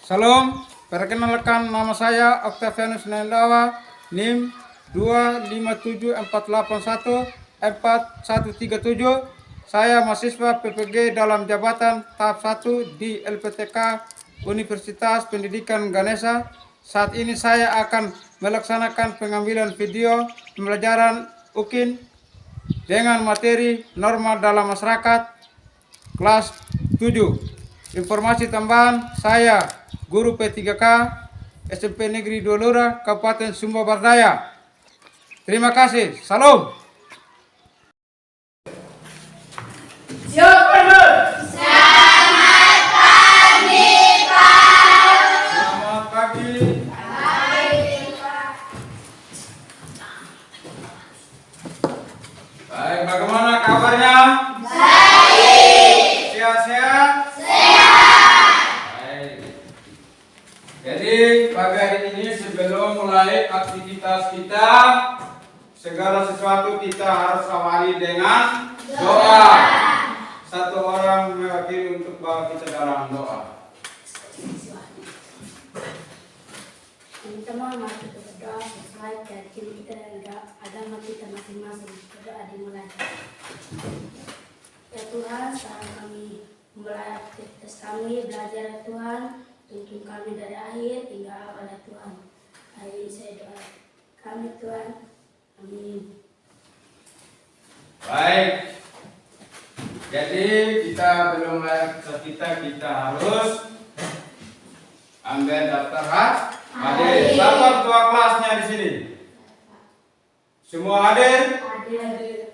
Salam, perkenalkan nama saya Octavianus Nendawa, NIM 257481437. Saya mahasiswa PPG dalam jabatan tahap 1 di LPTK Universitas Pendidikan Ganesha. Saat ini saya akan melaksanakan pengambilan video pembelajaran UKIN dengan materi norma dalam masyarakat kelas 7. Informasi tambahan, saya guru P3K SMP Negeri 2 Lura, Kabupaten Sumba Bardaya. Terima kasih. Salam. Selamat pagi. Baik, bagaimana kabarnya? Baik. Sehat-sehat? Jadi pagi hari ini sebelum mulai aktivitas kita, segala sesuatu kita harus awali dengan doa. Satu orang mewakili untuk bawa kita dalam doa. Teman-teman, mari kita berdoa sesuai keyakinan kita dan agama kita masing-masing. Berdoa dimulai. Ya Tuhan, sekarang kami mulai aktivitas kami belajar ya Tuhan. Tuntun kami dari akhir hingga awal ya Tuhan. Hari ini saya doa kami Tuhan. Amin. Baik. Jadi kita belum mulai aktivitas kita harus ambil daftar hadir. Berapa ketua kelasnya di sini? Semua hadir?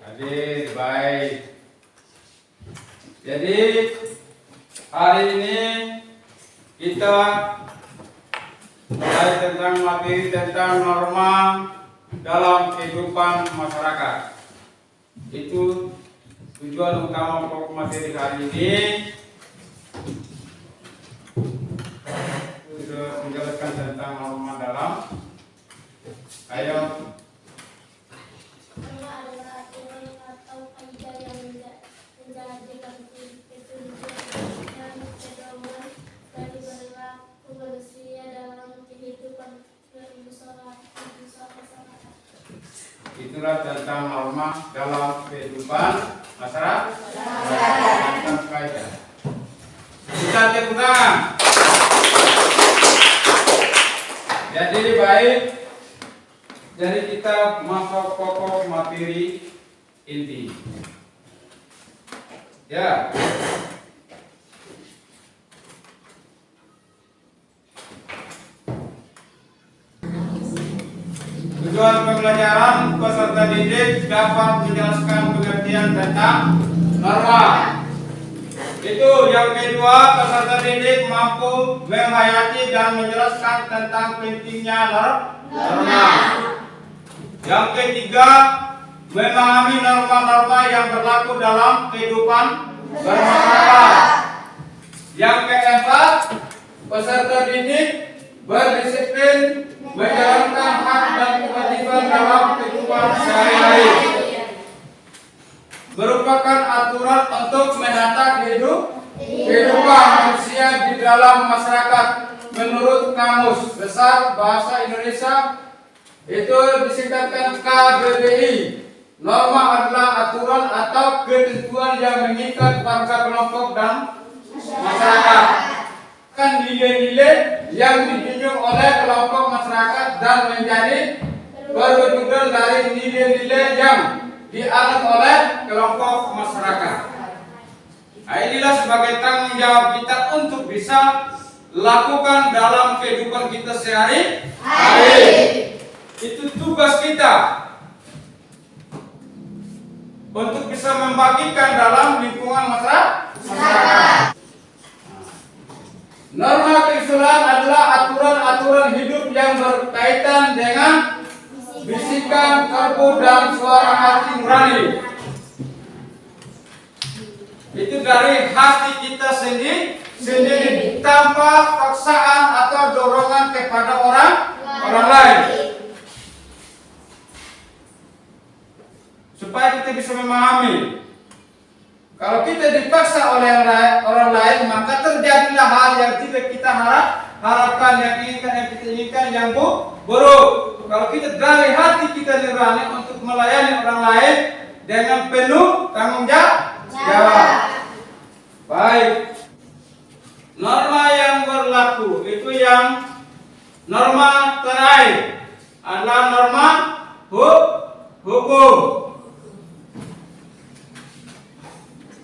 Hadir. Baik. Jadi hari ini kita mulai tentang materi tentang norma dalam kehidupan masyarakat. Itu tujuan utama pokok materi hari ini. Sudah menjelaskan tentang norma dalam. Ayo. Itulah tentang norma dalam kehidupan masyarakat. Kita tepuk tangan. Jadi baik. Jadi kita masuk pokok materi inti. Ya. Tujuan pembelajaran peserta didik dapat menjelaskan pengertian tentang norma. Itu yang kedua, peserta didik mampu menghayati dan menjelaskan tentang pentingnya norma. Yang ketiga, memahami norma-norma yang berlaku dalam kehidupan bermasyarakat. Yang keempat, peserta didik berdisiplin menjalankan hak dan kewajiban dalam kehidupan sehari-hari, merupakan aturan untuk menata kehidupan manusia di dalam masyarakat. Menurut Kamus Besar Bahasa Indonesia itu disingkatkan KBBI. Norma adalah aturan atau ketentuan yang mengikat warga kelompok dan masyarakat. Kan nilai-nilai yang dijunjung oleh kelompok masyarakat dan menjadi perwujudan dari nilai-nilai yang dianut oleh kelompok masyarakat. Nah, inilah sebagai tanggung jawab kita untuk bisa lakukan dalam kehidupan kita sehari-hari. Itu tugas kita untuk bisa membagikan dalam lingkungan masyarakat. Norma keislaman adalah aturan-aturan hidup yang berkaitan dengan bisikan, kalbu, dan suara hati nurani. Itu dari hati kita sendiri tanpa paksaan atau dorongan kepada orang lain. Supaya kita bisa memahami Kalau kita dipaksa oleh orang lain, maka terjadilah hal yang tidak kita harapkan, yang kita inginkan yang buruk. Kalau kita dari hati kita nurani untuk melayani orang lain dengan penuh tanggung jawab. Baik. Norma yang berlaku itu yang norma terakhir adalah norma hukum.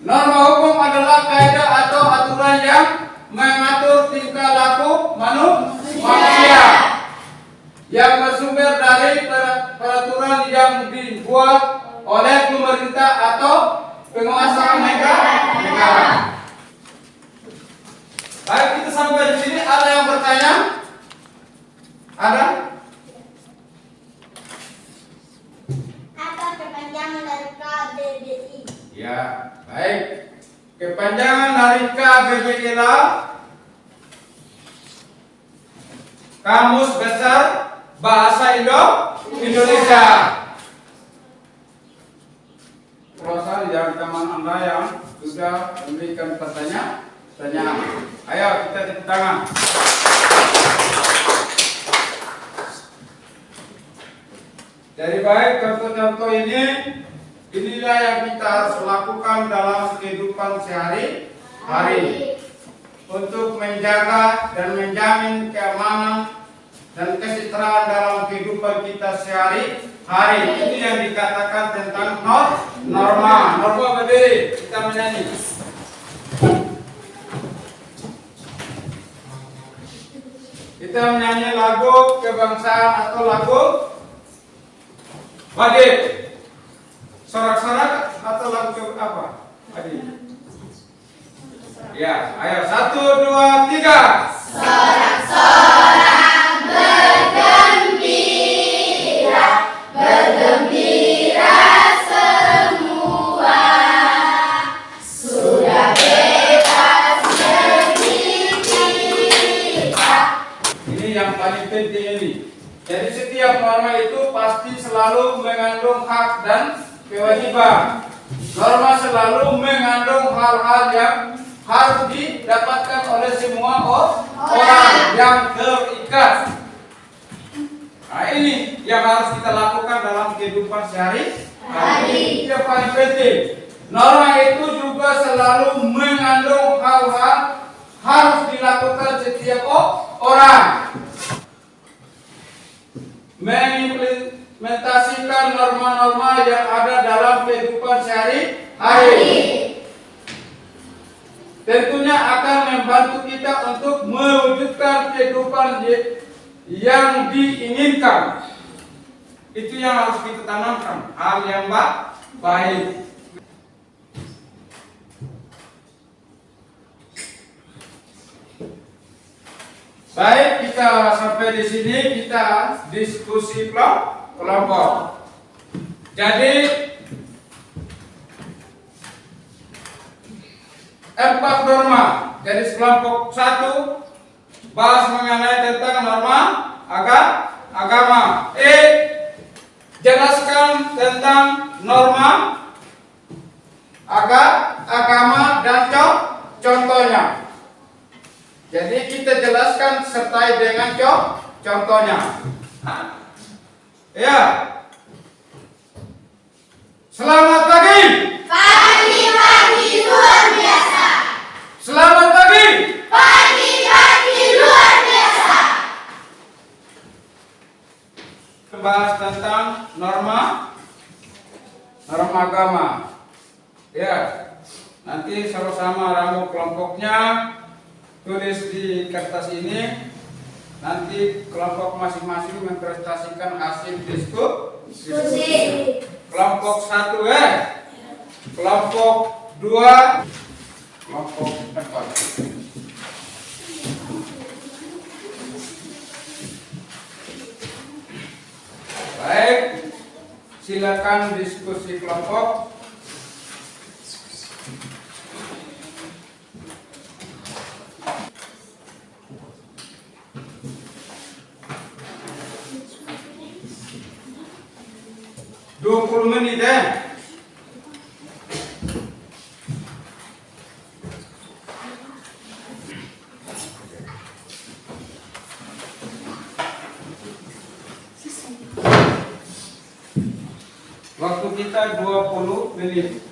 Norma hukum adalah kaidah atau aturan yang mengatur tingkah laku manusia yang bersumber dari peraturan yang dibuat oleh pemerintah atau penguasa negara. Baik, kita sampai di sini. Ada yang bertanya? Ada? Apa kepanjangan dari KBBI? Ya, baik. Kepanjangan dari KBBI adalah Kamus Besar Bahasa Indonesia. Proses yang teman Anda yang sudah memberikan pertanyaan. Ayo kita tepuk tangan. Jadi baik, contoh-contoh inilah yang kita harus lakukan dalam kehidupan sehari-hari untuk menjaga dan menjamin keamanan dan kesejahteraan dalam kehidupan kita sehari-hari. Ini yang dikatakan tentang norma. Norma berdiri, kita menyanyi. Kita menyanyi lagu kebangsaan atau lagu wajib, sorak-sorak atau lagu apa? Wajib. Ya, ayo 1, 2, 3. Sorak-sorak bergembira, bergembira semua. Sudah bebas negeri kita. Ini yang paling penting ini. Jadi setiap norma itu pasti selalu mengandung hak dan kewajiban. Norma selalu mengandung hal-hal yang harus didapatkan oleh semua orang yang terikat. Nah, ini yang harus kita lakukan dalam kehidupan sehari-hari. Yang paling penting. Norma itu juga selalu mengandung hal-hal harus dilakukan setiap orang. Mengimplementasikan norma-norma yang ada dalam kehidupan sehari-hari tentunya akan membantu kita untuk mewujudkan kehidupan yang diinginkan. Itu yang harus kita tanamkan, hal yang baik. Baik, kita sampai di sini, kita diskusi kelompok. Jadi 4 norma. Jadi kelompok 1 bahas mengenai tentang norma agama. Jelaskan tentang norma agama dan contohnya. Jadi kita jelaskan sertai dengan contohnya. Ya. Selamat pagi. Pagi-pagi luar biasa. Selamat pagi. Pagi-pagi luar biasa. Bahas tentang norma agama. Ya. Nanti sama-sama ramu kelompoknya, tulis di kertas ini. Nanti kelompok masing-masing mempresentasikan hasil diskusi. Kelompok 1 kelompok 2, kelompok 4. Baik, silakan diskusi kelompok. Waktu kita 20 menit.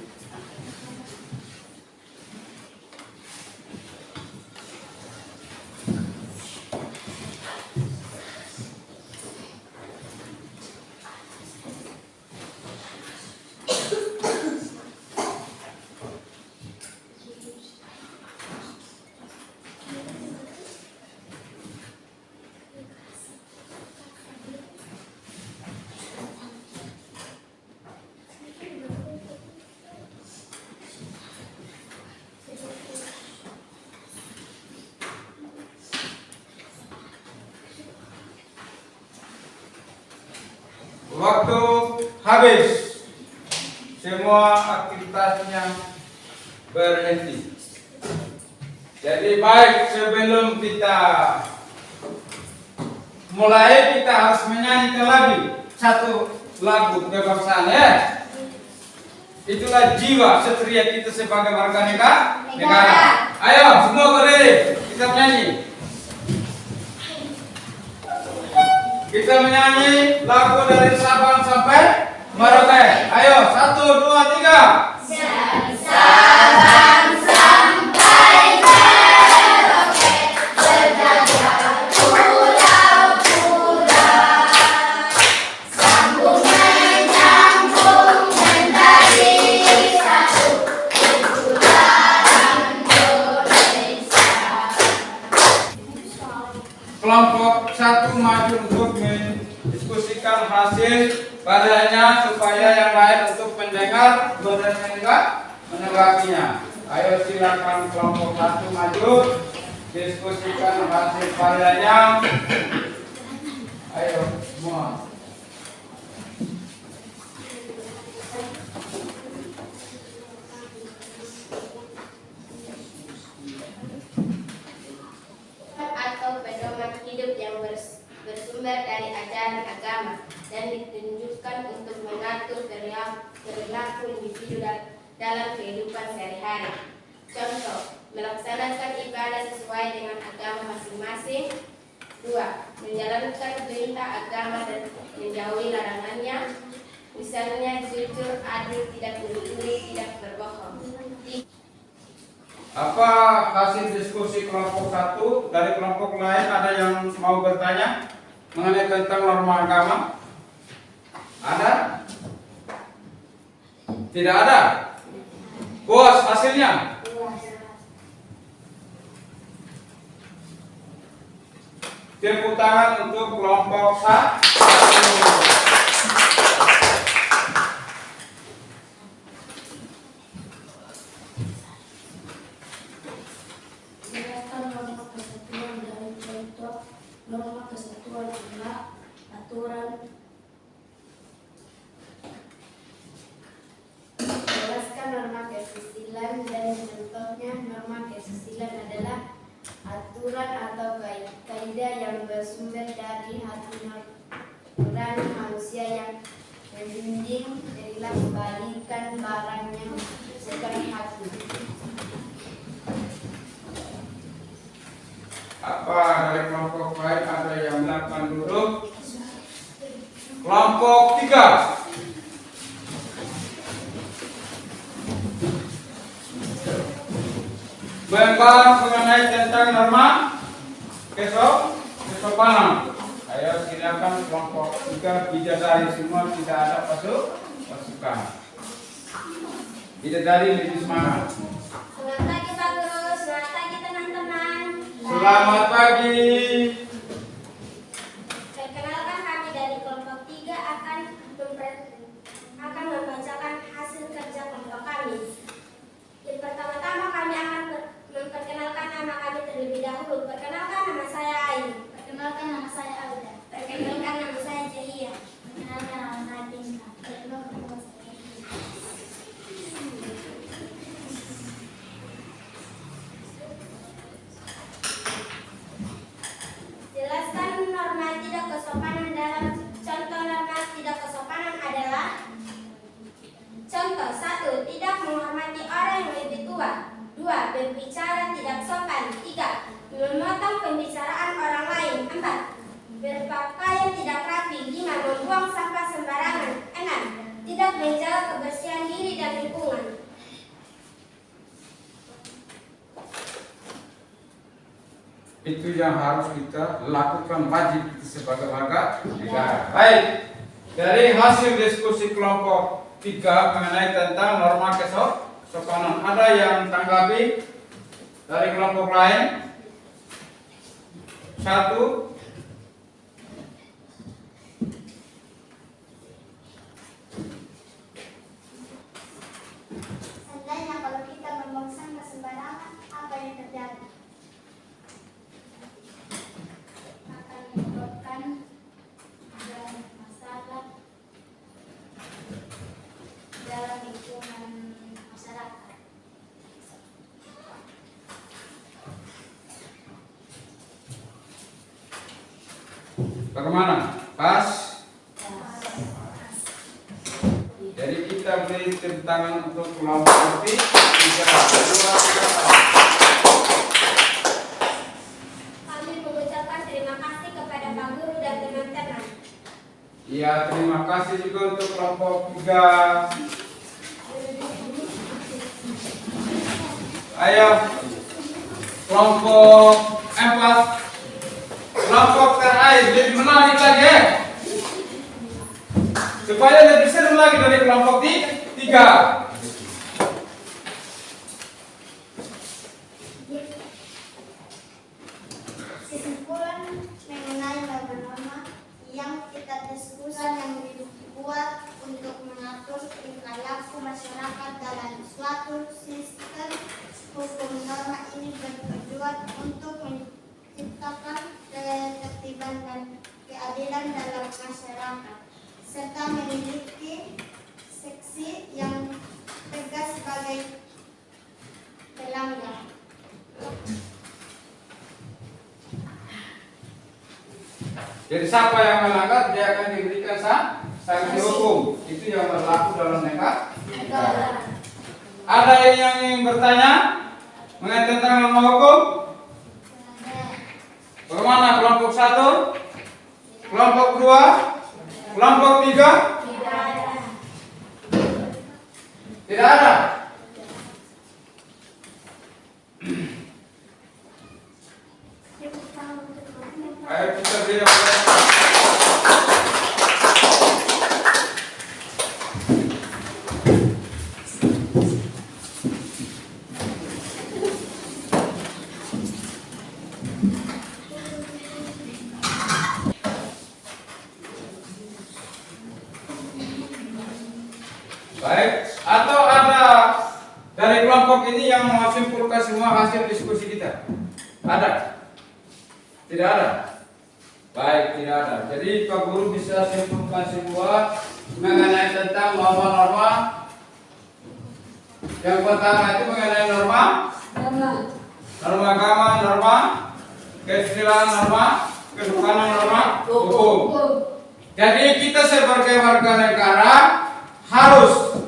Waktu habis, semua aktivitasnya berhenti. Jadi baik, sebelum kita mulai, kita harus menyanyikan lagi satu lagu kebangsaan ya. Itulah jiwa satria kita sebagai warga negara. Ayo semua berdiri, kita menyanyi. Kita menyanyi lagu dari Sabang sampai Merauke. Ayo, 1, 2, 3. Sabang sampai Merauke, berjajah pulau-pulau, sambung menyambung menjadi satu, itulah Indonesia. Kelompok 1 maju untuk mendiskusikan hasil padanya supaya yang lain untuk mendengar dan menanggapinya. Ayo silakan kelompok 1 maju, diskusikan hasil padanya. Ayo semua. Atau pedoman hidup yang bersumber dari ajaran agama dan ditunjukkan untuk mengatur perilaku individu dalam kehidupan sehari-hari. Contoh, melaksanakan ibadah sesuai dengan agama masing-masing. 2. Menjalankan perintah agama dan menjauhi larangannya. Misalnya jujur, adil, tidak mencuri, tidak berbohong. Apa hasil diskusi kelompok 1? Dari kelompok lain ada yang mau bertanya mengenai tentang norma agama? Ada? Tidak ada? Puas hasilnya? Tepuk tangan untuk kelompok 1. Norma kesatuan adalah aturan. Jelaskan norma kesusilaan dan contohnya. Norma kesusilaan adalah aturan atau kaidah yang bersumber dari hati nurani manusia yang membimbing perilaku kebalikan barang yang bukan hati. Apa dari kelompok lain ada yang melakukan duduk? Kelompok 3. Membahas mengenai tentang norma kesopanan. Ayo silakan kelompok 3 bidadari semua, tidak ada pasukan. Bidadari lebih semangat. Selamat pagi Pak Guru, selamat pagi teman-teman. Selamat pagi. Perkenalkan, kami dari kelompok 3 akan membacakan hasil kerja kelompok kami. Yang pertama-tama kami akan memperkenalkan nama kami terlebih dahulu. Perkenalkan, nama saya Ayu. Perkenalkan, nama saya Auda. Perkenalkan, nama saya Jahia. Perkenalkan, nama saya Tinta. Perkenalkan, nama saya jelaskan norma tidak kesopanan dalam contoh. Norma tidak kesopanan adalah contoh 1. Tidak menghormati orang yang lebih tua. 2. Berbicara tidak sopan. 3. Memotong pembicaraan orang lain. 4. Berpakaian tidak rapi. 5. Membuang sampah sembarangan. 6. Tidak menjaga kebersihan diri dan lingkungan. Itu yang harus kita lakukan, wajib kita sebagai warga negara. Baik, dari hasil diskusi kelompok 3 mengenai tentang norma kesopanan, ada yang tanggapi dari kelompok lain? Satu. Seandainya kalau kita membuang sampah sembarangan, apa yang terjadi? Akan menyebabkan masalah dalam lingkungan masyarakat. Bagaimana? Pas? Jadi kita beri tepuk tangan untuk kelompok 3. Kami mengucapkan terima kasih kepada Pak Guru dan teman-teman. Iya, terima kasih juga untuk kelompok 3. Ayo, kelompok 4. Kelompok terakhir, lebih menarik lagi ya. Supaya lebih seru lagi dari kelompok 3. Kesimpulan mengenai norma-norma yang kita diskusikan yang dibuat untuk mengatur tingkah laku masyarakat dalam suatu sistem hukum. Norma ini bertujuan untuk menciptakan ketertiban dan keadilan dalam masyarakat, serta memiliki sanksi yang tegas sebagai pelanggar. Jadi siapa yang melanggar dia akan diberikan sanksi hukum. Itu yang berlaku dalam negara. Ada yang ingin bertanya mengenai tentang norma hukum? Bagaimana kelompok 1? Kelompok 2? Kelompok 3? Tidak ada. Ayo kita beri baik, atau ada dari kelompok ini yang mau simpulkan semua hasil diskusi kita? Ada? Tidak ada? Baik, tidak ada. Jadi Pak Guru bisa simpulkan semua mengenai tentang norma-norma. Yang pertama itu mengenai norma agama, norma kesusilaan, norma kesopanan, norma hukum. Jadi kita sebagai warga negara harus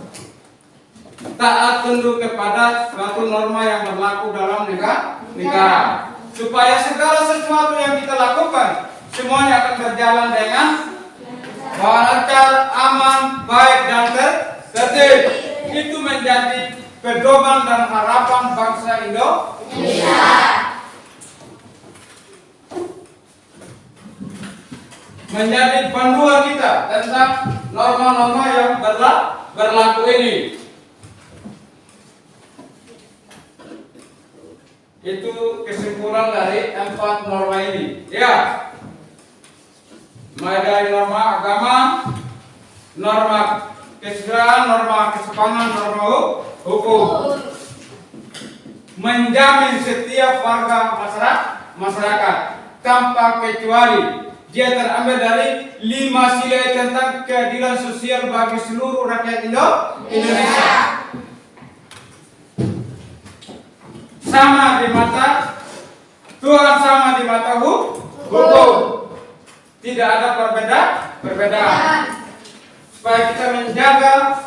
taat tunduk kepada suatu norma yang berlaku dalam negara, supaya segala sesuatu yang kita lakukan semuanya akan berjalan dengan lancar, aman, baik dan tertib. Itu menjadi pedoman dan harapan bangsa Indonesia. Menjadi panduan kita tentang norma-norma yang berlaku ini. Itu kesimpulan dari 4 norma ini. Ya, mulai dari norma agama, norma kesusilaan, norma kesopanan, norma hukum, menjamin setiap warga masyarakat tanpa kecuali dia terambil dari 5 sila tentang keadilan sosial bagi seluruh rakyat Indonesia. Sama di mata Tuhan, sama di mata hukum. Tidak ada perbedaan. Supaya kita menjaga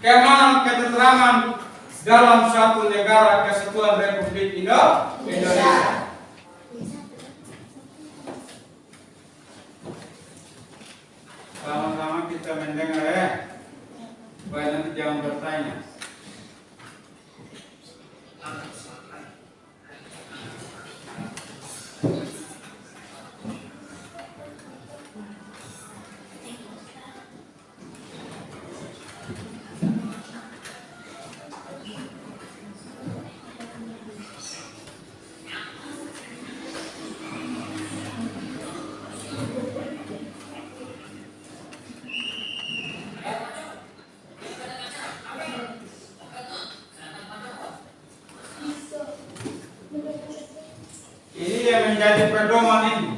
keamanan, ketentraman dalam suatu negara kesatuan Republik Indonesia. Sama-sama kita mendengar ya. yang menjadi pedoman ini.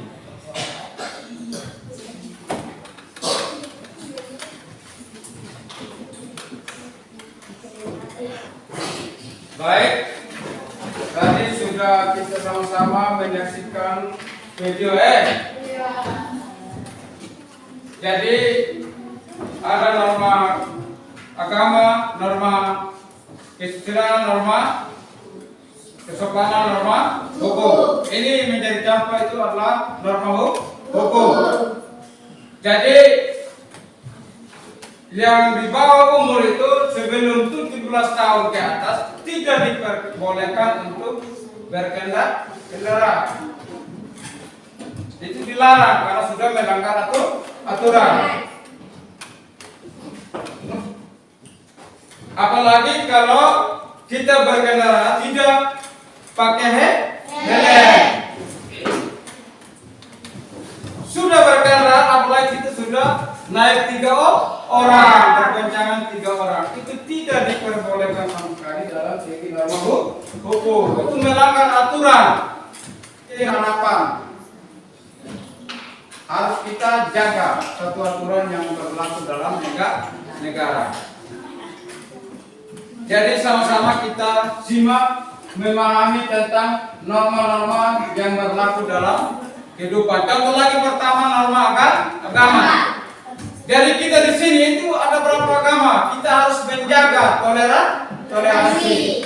Baik, tadi sudah kita sama-sama menyaksikan video Jadi ada norma agama, norma kesusilaan, norma kesopanan, norma hukum. Ini menjadi contoh itu adalah norma hukum. Jadi yang di bawah umur itu sebelum 17 tahun ke atas tidak diperbolehkan untuk berkendara. Itu dilarang karena sudah melanggar aturan. Apalagi kalau kita berkendara tidak pakai helm. Sudah berkendara, apalagi kita sudah naik 3 orang, berboncengan 3 orang, itu tidak diperbolehkan sama sekali dalam segi norma hukum. Itu melanggar aturan. Ini harapan harus kita jaga satu aturan yang berlaku dalam negara. Jadi sama-sama kita simak, memahami tentang norma-norma yang berlaku dalam kehidupan. Contoh lagi pertama, norma agama. Jadi kita di sini itu ada berapa agama? Kita harus menjaga toleransi.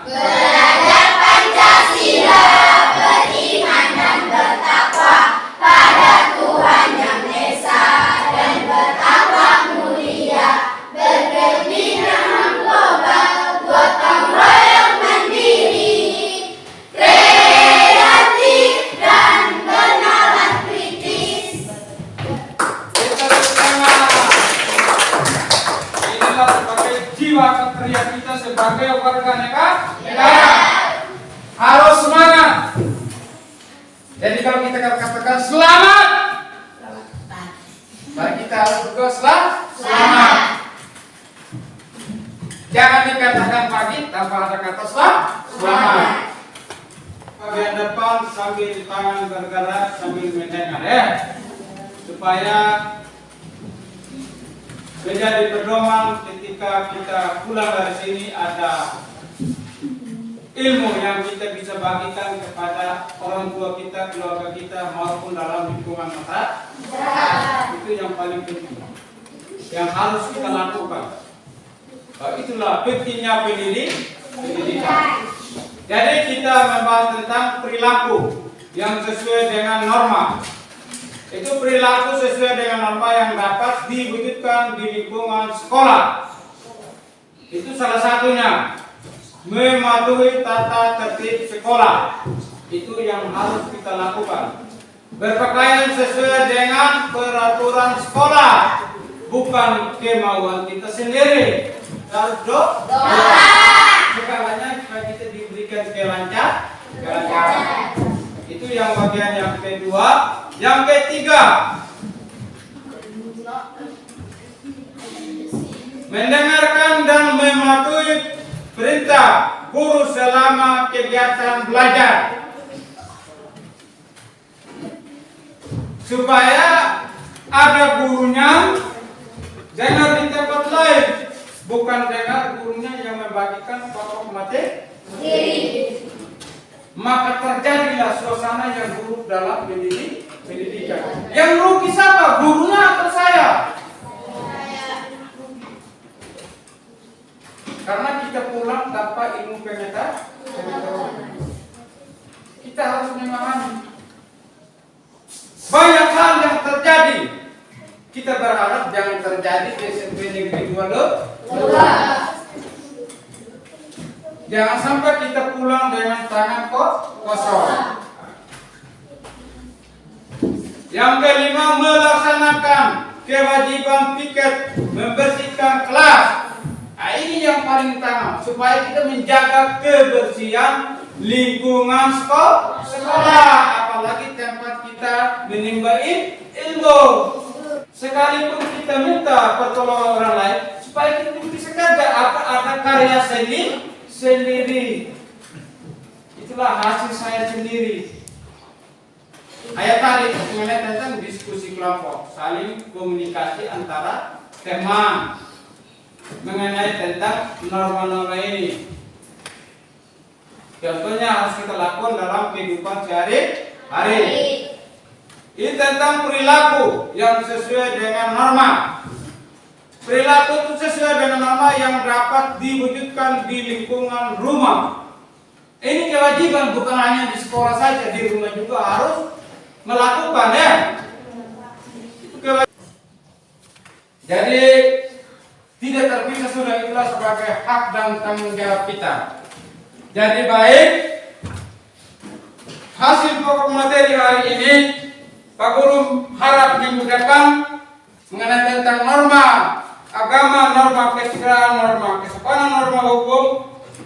Belajar Pancasila, beriman dan bertakwa pada Tuhan Yang Esa dan berakhlak mulia, berkepimpinan global, gotong royong mandiri, kreatif dan bernalar kritis. Inilah sebagai jiwa kesatria kita sebagai warga negara. Harus semangat. Jadi kalau kita katakan selamat, mari kita harus berdoa selamat. Jangan dikatakan pagi tanpa ada kata selamat. Bagian depan sambil tangan bergerak sambil mendengar supaya menjadi pedoman ketika kita pulang dari sini, ada ilmu yang kita bisa bagikan kepada orang tua kita, keluarga kita maupun dalam lingkungan masyarakat. Itu yang paling penting yang harus kita lakukan. Itulah pentingnya pendidikan. Jadi kita membahas tentang perilaku yang sesuai dengan norma. Itu perilaku sesuai dengan norma yang dapat diwujudkan di lingkungan sekolah. Itu salah satunya. Mematuhi tata tertib sekolah. Itu yang harus kita lakukan. Berpakaian sesuai dengan peraturan sekolah, bukan kemauan kita sendiri. Harus doa. Segalanya supaya kita diberikan kelancaran. Itu yang bagian yang kedua. Yang ketiga, mendengarkan dan mematuhi perintah guru selama kegiatan belajar, supaya ada gurunya dengar di tempat lain, bukan dengar gurunya yang membagikan pokok materi. Maka terjadilah suasana yang buruk dalam pendidikan. Yang rugi siapa? Gurunya atau saya? Karena kita pulang tanpa ilmu pengetahuan. Kita harus memahami banyak hal yang terjadi. Kita berharap jangan terjadi di SMP Negeri 2. Jangan sampai kita pulang dengan tangan kosong. Yang kelima, melaksanakan kewajiban piket membersihkan kelas. Nah, ini yang paling utama supaya kita menjaga kebersihan lingkungan sekolah, apalagi tempat kita menimba ilmu. Sekalipun kita minta pertolongan orang lain supaya kita bisa kerja, ada karya sendiri. Itulah hasil saya sendiri. Ayat tadi mengenai tentang diskusi kelompok, saling komunikasi antara teman mengenai tentang norma-norma ini. Contohnya harus kita lakukan dalam kehidupan sehari-hari. Ini tentang perilaku yang sesuai dengan norma. Perilaku itu sesuai dengan norma yang dapat diwujudkan di lingkungan rumah. Ini kewajiban bukan hanya di sekolah saja, di rumah juga harus melakukan ya. Itu kewajiban. Jadi tidak terpisah sudah itulah sebagai hak dan tanggung jawab kita. Jadi baik, hasil pokok materi hari ini Pak Guru harap minggu depan mengenai tentang norma agama, norma kesusilaan, norma kesopanan, norma hukum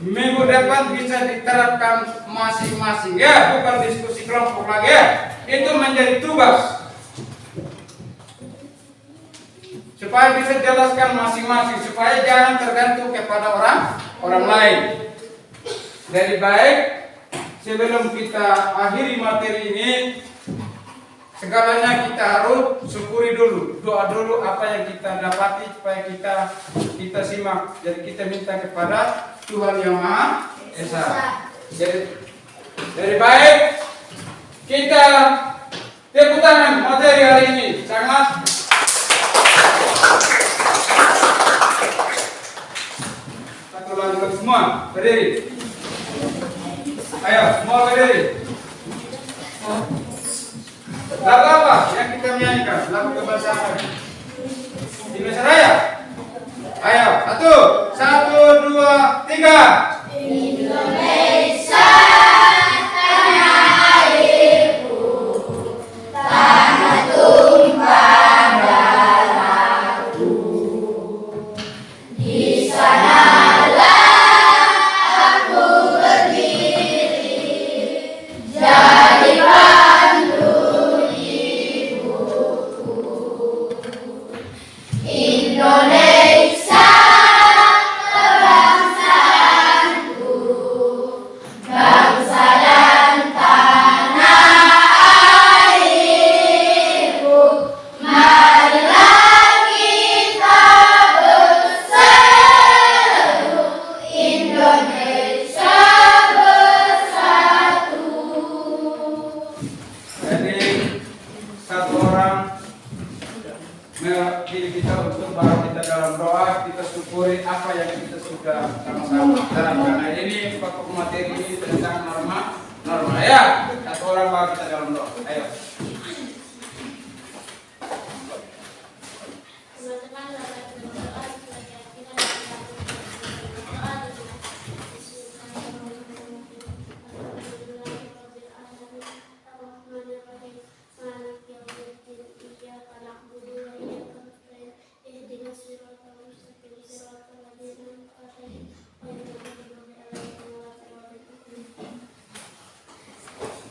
minggu depan bisa diterapkan masing-masing ya, bukan diskusi kelompok lagi ya. Itu menjadi tugas supaya bisa jelaskan masing-masing, supaya jangan tergantung kepada orang lain. Jadi baik, sebelum kita akhiri materi ini, segalanya kita harus syukuri dulu, doa dulu apa yang kita dapati supaya kita simak. Jadi kita minta kepada Tuhan Yang Maha Esa. Jadi baik, kita tepuk tangan materi hari ini sangat. Satu lagu semua berdiri. Ayo semua berdiri. Lagu apa yang kita nyanyikan? Lagu kebangsaan Indonesia Raya. Ayo, satu, dua, tiga. Indonesia tanah airku, tanah tumpah darahku. Di sanalah aku berdiri, jadi pandu ibuku. Indonesia kebangsaanku, bangsa dan tanah airku. Marilah kita berseru, Indonesia bersatu. Jadi satu orang mewakili kita untuk baru kita dalam doa, kita syukuri apa yang kita sudah sama-sama dalam. Karena ini pokok materi ini tentang norma ya. Satu orang baru kita dalam doa. Ayo.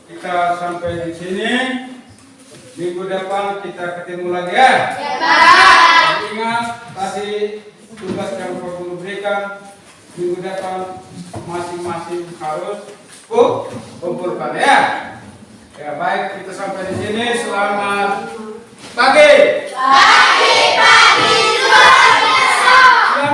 Kita sampai di sini. Minggu depan kita ketemu lagi ya. Tapi ingat tadi tugas yang Pak Guru berikan, minggu depan masing-masing harus kumpulkan ya. Ya baik, kita sampai di sini. Selamat pagi.